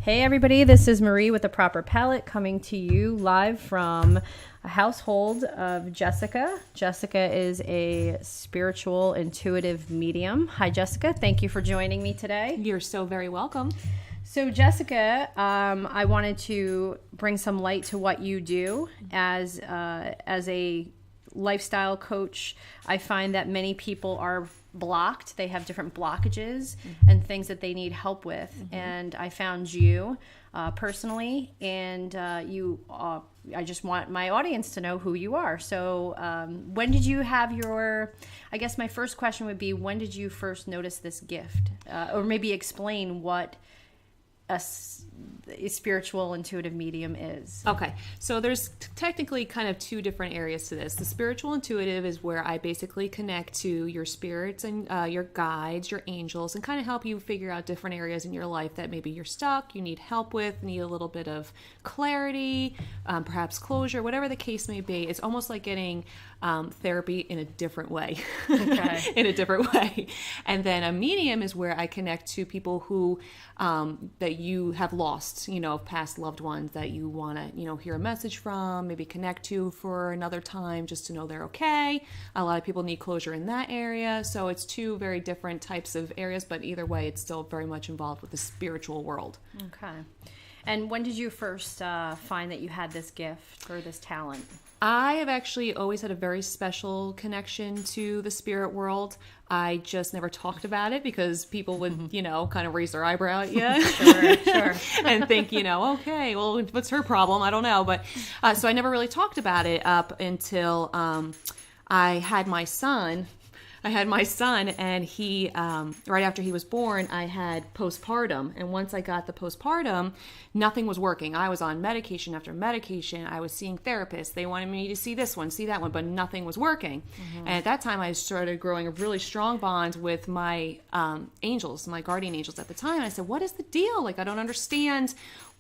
Hey everybody, this is Marie with The Proper Palette coming to you live from a household of Jessica. Jessica is a spiritual intuitive medium. Hi Jessica, thank you for joining me today. You're so very welcome. So Jessica, I wanted to bring some light to what you do as a lifestyle coach. I find that many people are blocked. They have different blockages and things that they need help with. And I found you personally, and I just want my audience to know who you are. So when did you have I guess my first question would be, when did you first notice this gift? Or maybe explain what a spiritual intuitive medium is. Okay, so there's technically kind of two different areas to this. The spiritual intuitive is where I basically connect to your spirits and your guides, your angels, and kind of help you figure out different areas in your life that maybe you're stuck, you need help with, need a little bit of clarity, perhaps closure, whatever the case may be. It's almost like getting therapy in a different way. Okay. In a different way. And then a medium is where I connect to people who that you have lost, past loved ones that you want to, hear a message from, maybe connect to for another time just to know they're okay. A lot of people need closure in that area. So it's two very different types of areas, but either way, it's still very much involved with the spiritual world. Okay. And when did you first find that you had this gift or this talent? I have actually always had a very special connection to the spirit world. I just never talked about it because people would, kind of raise their eyebrow at you. Sure. And think, okay, well, what's her problem? I don't know. But so I never really talked about it up until I had my son. And he, right after he was born, I had postpartum. And once I got the postpartum, nothing was working. I was on medication after medication. I was seeing therapists. They wanted me to see this one, see that one, but nothing was working. And at that time, I started growing a really strong bond with my angels, my guardian angels at the time. And I said, what is the deal? I don't understand.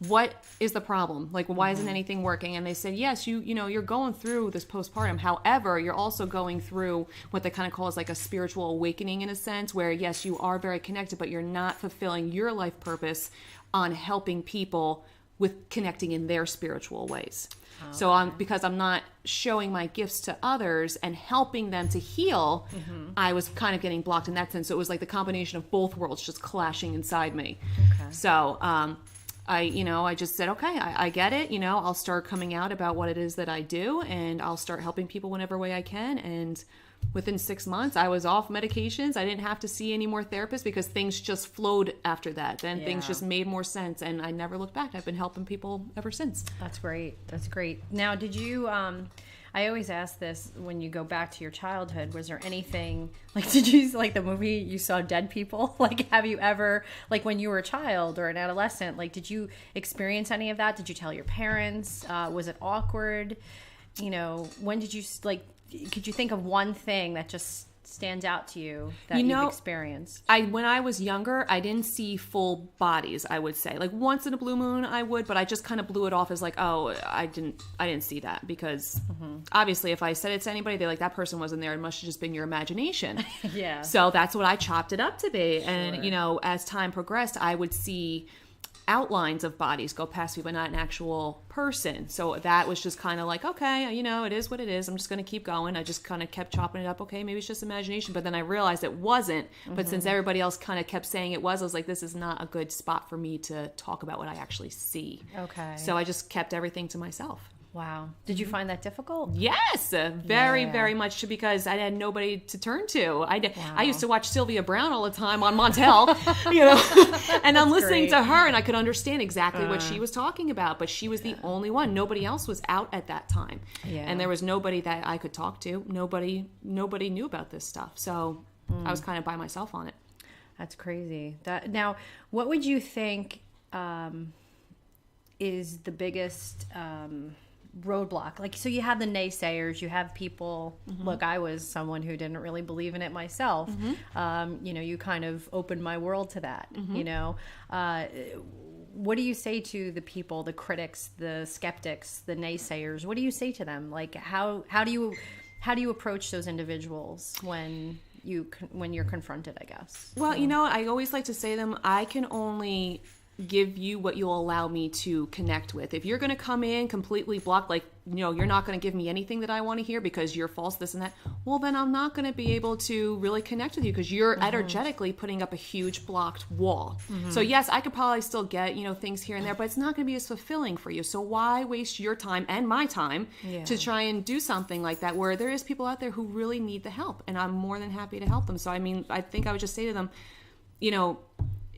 What is the problem? Why isn't anything working? And they said, yes, you're going through this postpartum. However, you're also going through what they kind of call as a spiritual awakening in a sense, where yes, you are very connected, but you're not fulfilling your life purpose on helping people with connecting in their spiritual ways. Okay. So because I'm not showing my gifts to others and helping them to heal, I was kind of getting blocked in that sense. So it was like the combination of both worlds just clashing inside me. Okay. So, I just said, okay, I get it. I'll start coming out about what it is that I do, and I'll start helping people whenever way I can. And within 6 months, I was off medications. I didn't have to see any more therapists because things just flowed after that. Then things just made more sense, and I never looked back. I've been helping people ever since. That's great. Now, did you, I always ask this when you go back to your childhood, was there anything, did you, the movie, you saw dead people? Have you ever, when you were a child or an adolescent, did you experience any of that? Did you tell your parents? Was it awkward? When did you, could you think of one thing that just stands out to you that you've experienced? When I was younger, I didn't see full bodies, I would say. Once in a blue moon I would, but I just kind of blew it off as I didn't see that because obviously if I said it to anybody, they're like, that person wasn't there. It must have just been your imagination. Yeah. So that's what I chopped it up to be. Sure. And, as time progressed, I would see outlines of bodies go past me, but not an actual person. So that was just kind of okay, it is what it is. I'm just going to keep going. I just kind of kept chopping it up. Okay, maybe it's just imagination. But then I realized it wasn't. But since everybody else kind of kept saying it was, I was like, this is not a good spot for me to talk about what I actually see. Okay. So I just kept everything to myself. Wow. Did you find that difficult? Yes, very much, because I had nobody to turn to. I used to watch Sylvia Brown all the time on Montel, and I'm listening to her, and I could understand exactly what she was talking about, but she was the only one. Nobody else was out at that time, and there was nobody that I could talk to. Nobody knew about this stuff, so I was kind of by myself on it. That's crazy. Now, what would you think is the biggest roadblock? So you have the naysayers, you have people, look, I was someone who didn't really believe in it myself. You kind of opened my world to that. What do you say to the people, the critics, the skeptics, the naysayers? What do you say to them? How do you approach those individuals when you're confronted, I guess? Well, I always like to say to them, I can only give you what you'll allow me to connect with. If you're going to come in completely blocked, like, you're not going to give me anything that I want to hear because you're false, this and that, well, then I'm not going to be able to really connect with you because you're energetically putting up a huge blocked wall. So yes, I could probably still get, things here and there, but it's not going to be as fulfilling for you. So why waste your time and my time to try and do something like that where there is people out there who really need the help, and I'm more than happy to help them. So, I mean, I think I would just say to them,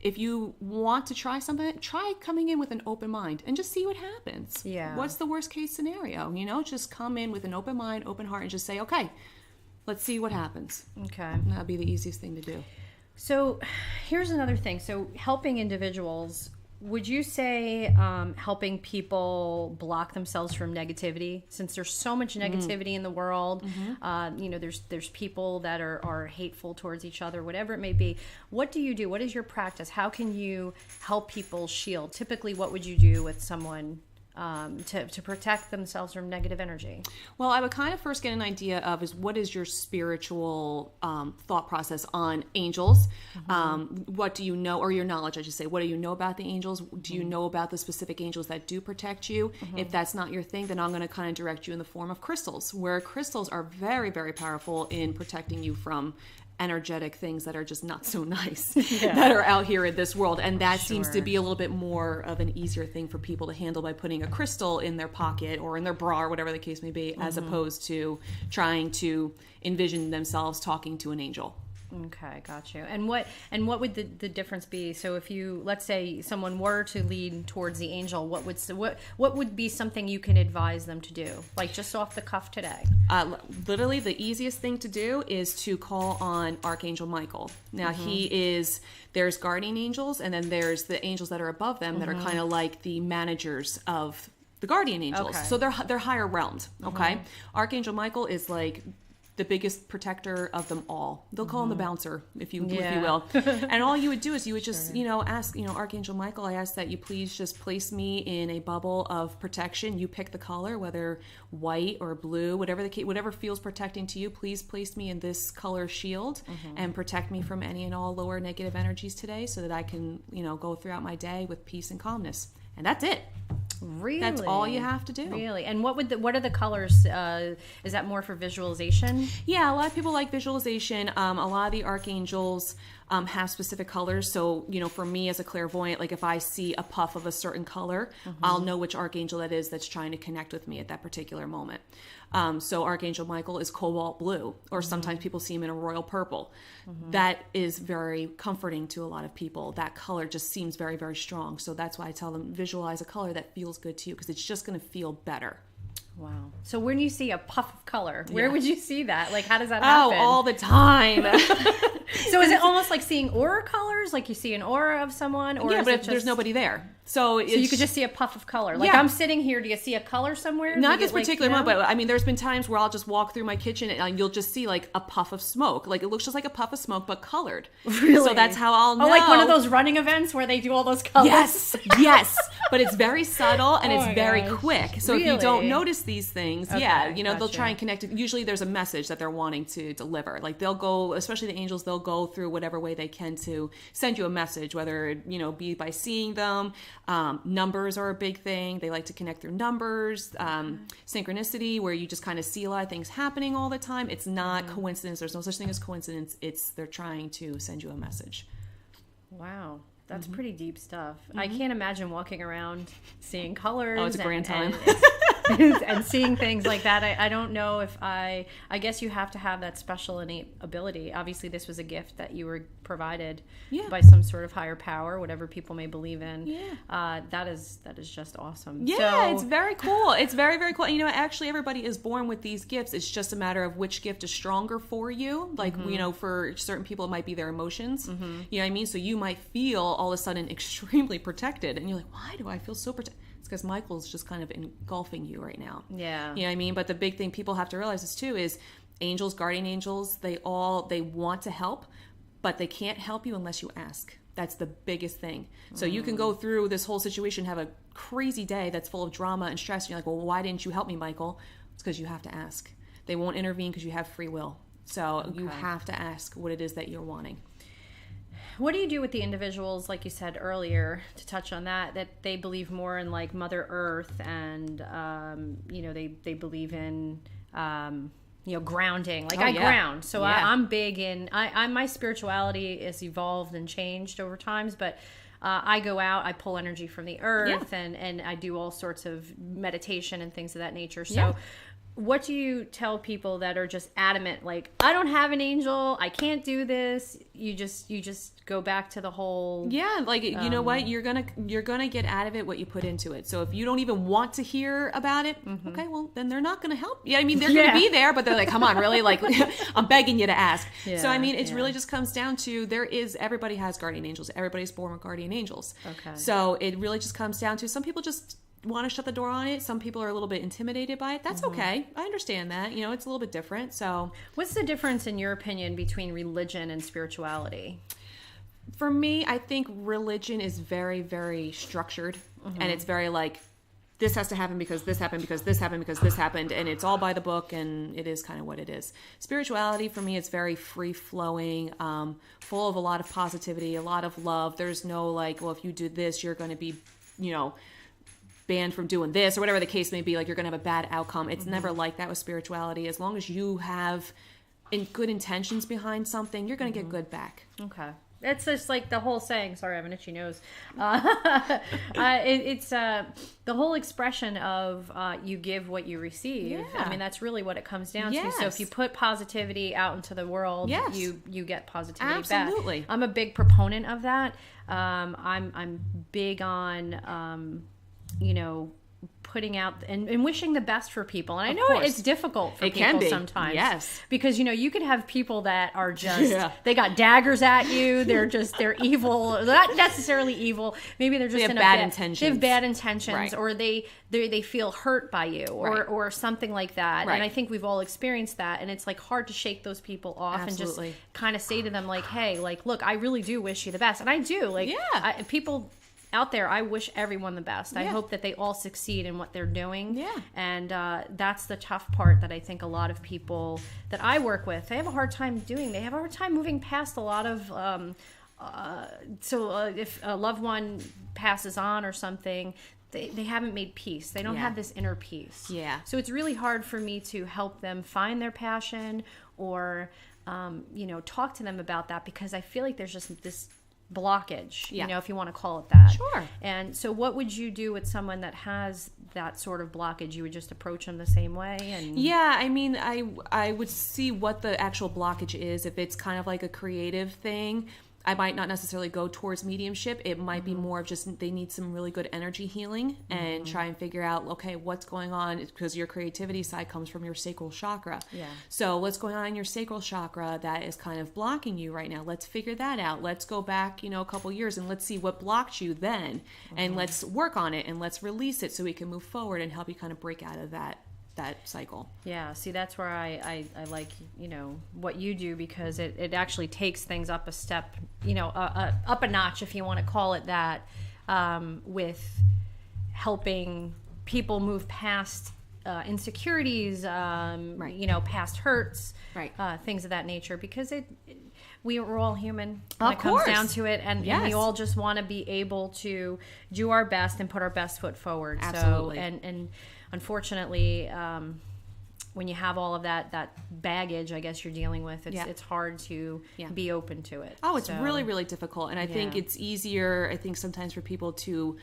if you want to try something, try coming in with an open mind and just see what happens. Yeah. What's the worst case scenario? Just come in with an open mind, open heart, and just say, okay, let's see what happens. Okay. And that'd be the easiest thing to do. So here's another thing. So helping individuals, would you say helping people block themselves from negativity? Since there's so much negativity in the world, there's people that are hateful towards each other, whatever it may be. What do you do? What is your practice? How can you help people shield? Typically, what would you do with someone to protect themselves from negative energy? Well, I would kind of first get an idea of what is your spiritual thought process on angels? What do you know, or your knowledge, I should say. What do you know about the angels? Do you know about the specific angels that do protect you? If that's not your thing, then I'm going to kind of direct you in the form of crystals, where crystals are very, very powerful in protecting you from energetic things that are just not so nice that are out here in this world. And that seems to be a little bit more of an easier thing for people to handle by putting a crystal in their pocket or in their bra or whatever the case may be, as opposed to trying to envision themselves talking to an angel. Okay, got you. And what would the difference be? So if you, let's say someone were to lean towards the angel, what would be something you can advise them to do? Like just off the cuff today? Literally the easiest thing to do is to call on Archangel Michael. Now there's guardian angels, and then there's the angels that are above them that are kind of like the managers of the guardian angels. Okay. So they're higher realms. Okay. Archangel Michael is like the biggest protector of them all. They'll call him the bouncer, if you will. And all you would do is you would just, ask, Archangel Michael, I ask that you please just place me in a bubble of protection. You pick the color, whether white or blue, whatever feels protecting to you. Please place me in this color shield and protect me from any and all lower negative energies today, so that I can, go throughout my day with peace and calmness. And that's it. Really? That's all you have to do. Really? And what are the colors? Is that more for visualization? Yeah, a lot of people like visualization. A lot of the archangels have specific colors. So, for me as a clairvoyant, like if I see a puff of a certain color, I'll know which archangel that is that's trying to connect with me at that particular moment. So Archangel Michael is cobalt blue, or sometimes people see him in a royal purple. That is very comforting to a lot of people. That color just seems very, very strong. So that's why I tell them, visualize a color that feels good to you, because it's just going to feel better. Wow. So when you see a puff of color, where would you see that? Like, how does that happen? Oh, all the time. So is it almost like seeing aura colors? Like you see an aura of someone? Or but if there's nobody there. So you could just see a puff of color. Like I'm sitting here, do you see a color somewhere? Not this particular moment, but I mean, there's been times where I'll just walk through my kitchen and you'll just see like a puff of smoke. Like it looks just like a puff of smoke, but colored. Really? So that's how I'll know. Oh, like one of those running events where they do all those colors? Yes. But it's very subtle and it's very quick. So if you don't notice these things, they'll try and connect it. Usually there's a message that they're wanting to deliver. Like they'll go, especially the angels, they'll go through whatever way they can to send you a message, whether it, be by seeing them. Numbers are a big thing. They like to connect through numbers. Synchronicity, where you just kind of see a lot of things happening all the time. It's not coincidence. There's no such thing as coincidence. They're trying to send you a message. Wow. That's pretty deep stuff. I can't imagine walking around seeing colors. Oh, it's a grand time. And seeing things like that. I don't know if I guess you have to have that special innate ability. Obviously, this was a gift that you were provided by some sort of higher power, whatever people may believe in. That is just awesome. It's very cool. It's very, very cool. And, actually, everybody is born with these gifts. It's just a matter of which gift is stronger for you. Like, for certain people, it might be their emotions. You know what I mean? So you might feel all of a sudden extremely protected. And you're like, why do I feel so protected? It's because Michael's just kind of engulfing you right now. Yeah. You know what I mean? But the big thing people have to realize is too is angels, guardian angels, they want to help, but they can't help you unless you ask. That's the biggest thing. So you can go through this whole situation, have a crazy day that's full of drama and stress. And you're like, well, why didn't you help me, Michael? It's because you have to ask. They won't intervene because you have free will. So you have to ask what it is that you're wanting. what do you do with the individuals, like you said earlier, to touch on that they believe more in like Mother Earth and, they believe in, grounding. Like I ground. So I'm big in, my spirituality is evolved and changed over times, but I go out, I pull energy from the earth and I do all sorts of meditation and things of that nature. So what do you tell people that are just adamant, like, I don't have an angel, I can't do this? You just go back to the whole... Yeah, like, you know what? You're gonna get out of it what you put into it. So if you don't even want to hear about it, okay, well, then they're not gonna help. Yeah, I mean, they're gonna be there, but they're like, come on, really? Like, I'm begging you to ask. Yeah, so, I mean, it really just comes down to, everybody has guardian angels. Everybody's born with guardian angels. Okay. So it really just comes down to, some people just want to shut the door on it. Some people are a little bit intimidated by it. That's okay. I understand that. It's a little bit different. So what's the difference, in your opinion, between religion and spirituality? For me, I think religion is very, very structured. And it's very like, this has to happen because this happened, because this happened, because this happened. And it's all by the book, and it is kind of what it is. Spirituality, for me, it's very free-flowing, full of a lot of positivity, a lot of love. There's no like, well, if you do this, you're going to be, banned from doing this, or whatever the case may be, like you're going to have a bad outcome. It's never like that with spirituality. As long as you have good intentions behind something, you're going to get good back. Okay. It's just like the whole saying, sorry, I have an itchy nose. It's the whole expression of you give what you receive. Yeah. I mean, that's really what it comes down to. So if you put positivity out into the world, you get positivity back. Absolutely. I'm a big proponent of that. I'm big on, putting out and wishing the best for people. And I know it's difficult for people sometimes. Yes. Because, you could have people that are just, they got daggers at you. They're evil. Not necessarily evil. Maybe they're just they have bad intentions. They have bad intentions, right. Or they feel hurt by you or something like that. Right. And I think we've all experienced that. And it's like hard to shake those people off. Absolutely. And just kind of say to them like, hey, like, look, I really do wish you the best. And I do. Like, people out there, I wish everyone the best. I hope that they all succeed in what they're doing. Yeah. And that's the tough part that I think a lot of people that I work with, they have a hard time doing. They have a hard time moving past a lot of, if a loved one passes on or something, they haven't made peace. They don't have this inner peace. Yeah. So it's really hard for me to help them find their passion or, talk to them about that, because I feel like there's just this blockage, if you want to call it that. Sure. And so what would you do with someone that has that sort of blockage? You would just approach them the same way? And I mean, I would see what the actual blockage is. If it's kind of like a creative thing, I might not necessarily go towards mediumship. It might be more of just they need some really good energy healing and try and figure out, okay, what's going on, because your creativity side comes from your sacral chakra. Yeah. So what's going on in your sacral chakra that is kind of blocking you right now? Let's figure that out. Let's go back, a couple years and let's see what blocked you then. And let's work on it and let's release it so we can move forward and help you kind of break out of that cycle. Yeah, see, that's where I like, what you do, because it actually takes things up a step, up a notch, if you want to call it that, with helping people move past insecurities, past hurts, things of that nature, because we're all human when it comes down to it, and we all just want to be able to do our best and put our best foot forward. Absolutely. So, and unfortunately, when you have all of that baggage, I guess you're dealing with, it's hard to be open to it. Oh, it's really, really difficult. And I think it's easier, I think sometimes for people to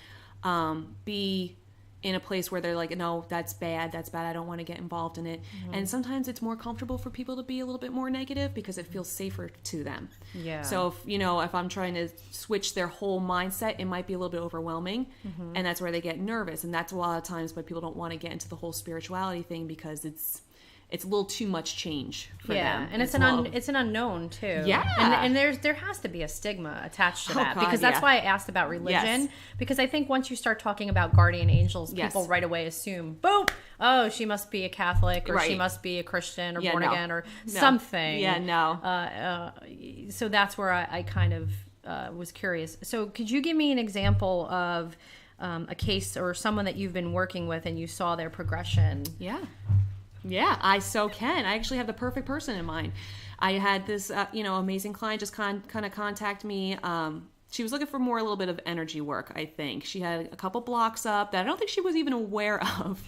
be in a place where they're like, no, that's bad, I don't want to get involved in it. And sometimes it's more comfortable for people to be a little bit more negative because it feels safer to them. Yeah. So if I'm trying to switch their whole mindset, it might be a little bit overwhelming, and that's where they get nervous. And that's a lot of times why people don't want to get into the whole spirituality thing, because it's a little too much change for them. And it's an unknown too. Yeah. And there has to be a stigma attached to that. Because that's why I asked about religion. Yes. Because I think once you start talking about guardian angels, people right away assume, boom, oh, she must be a Catholic, or she must be a Christian, or born again, or something. Yeah, no. So that's where I kind of was curious. So could you give me an example of a case or someone that you've been working with and you saw their progression? Yeah. Yeah, I so can. I actually have the perfect person in mind. I had this, amazing client just kind of contact me. She was looking for a little bit of energy work, I think. She had a couple blocks up that I don't think she was even aware of.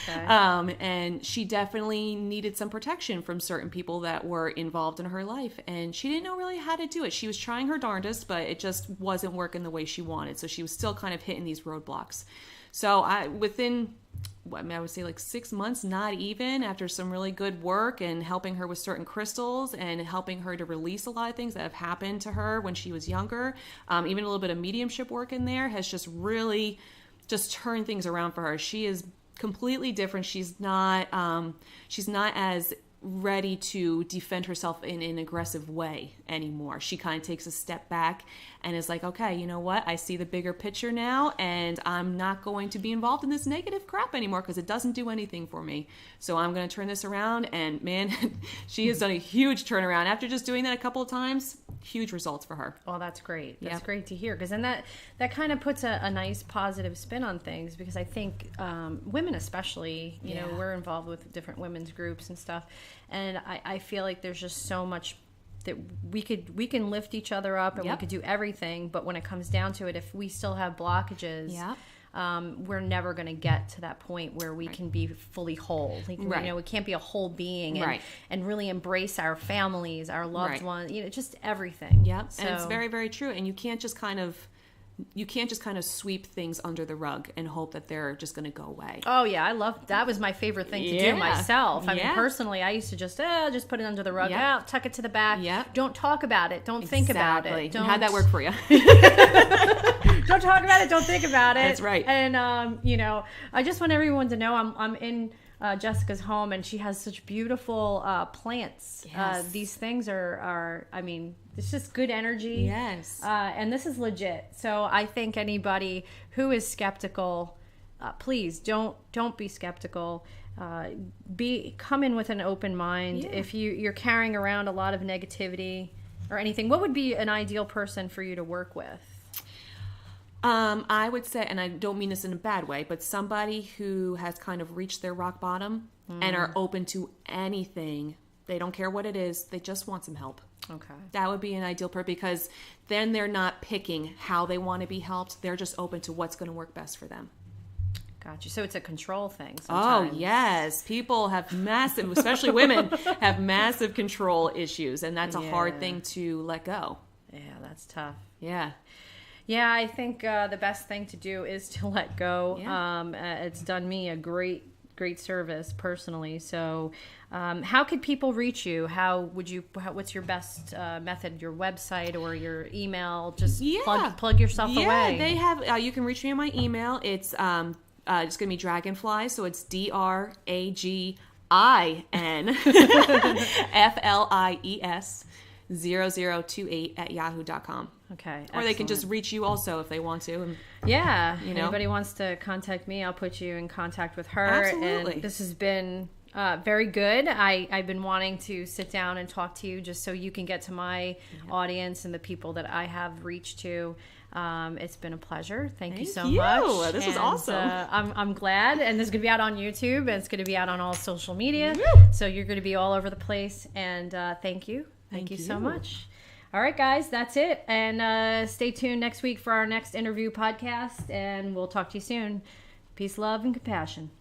Okay. And she definitely needed some protection from certain people that were involved in her life. And she didn't know really how to do it. She was trying her darndest, but it just wasn't working the way she wanted. So she was still kind of hitting these roadblocks. So I would say like 6 months, not even, after some really good work and helping her with certain crystals and helping her to release a lot of things that have happened to her when she was younger. Even a little bit of mediumship work in there has just really just turned things around for her. She is completely different. She's not as ready to defend herself in an aggressive way anymore. She kind of takes a step back and is like, okay, you know what? I see the bigger picture now, and I'm not going to be involved in this negative crap anymore because it doesn't do anything for me. So I'm going to turn this around. And man, she has done a huge turnaround after just doing that a couple of times. Huge results for her. Oh, that's great. That's great to hear, because then that kind of puts a nice positive spin on things, because I think women especially, you know, we're involved with different women's groups and stuff, and I feel like there's just so much that we can lift each other up, and we could do everything, but when it comes down to it, if we still have blockages, we're never going to get to that point where we can be fully whole. Like, you know, we can't be a whole being and really embrace our families, our loved ones, you know, just everything. Yep. So, and it's very, very true. And you can't just kind of sweep things under the rug and hope that they're just going to go away. Oh yeah, that was my favorite thing to do myself. I mean, personally, I used to just put it under the rug, tuck it to the back. Don't talk about it. Don't think about it. How'd that work for you? Don't talk about it. Don't think about it. That's right. And you know, I just want everyone to know I'm in Jessica's home, and she has such beautiful plants. Yes. These things are I mean, it's just good energy. Yes. And this is legit. So I think anybody who is skeptical, please don't be skeptical. Come in with an open mind. If you're carrying around a lot of negativity or anything, what would be an ideal person for you to work with? I would say, and I don't mean this in a bad way, but somebody who has kind of reached their rock bottom and are open to anything. They don't care what it is. They just want some help. Okay. That would be an ideal person, because then they're not picking how they want to be helped. They're just open to what's going to work best for them. Gotcha. So it's a control thing sometimes. Oh, yes. People have massive, especially women, have massive control issues, and that's a hard thing to let go. Yeah, that's tough. Yeah. Yeah, I think the best thing to do is to let go. Yeah. It's done me a great service personally. So how could people reach you? What's your best method? Your website or your email? Just plug yourself away. Yeah, they have, you can reach me on my email. It's going to be Dragonfly. So it's DRAGINFLIES 0028 at yahoo.com. Okay. Or excellent. they can just reach you also if they want to. And, anybody wants to contact me, I'll put you in contact with her. Absolutely. And this has been very good. I've been wanting to sit down and talk to you just so you can get to my audience and the people that I have reached to. It's been a pleasure. Thank you so much. This was awesome. I'm glad. And this is going to be out on YouTube, and it's going to be out on all social media. Woo! So you're going to be all over the place. And thank you. Thank you so much. All right, guys, that's it. And stay tuned next week for our next interview podcast, and we'll talk to you soon. Peace, love, and compassion.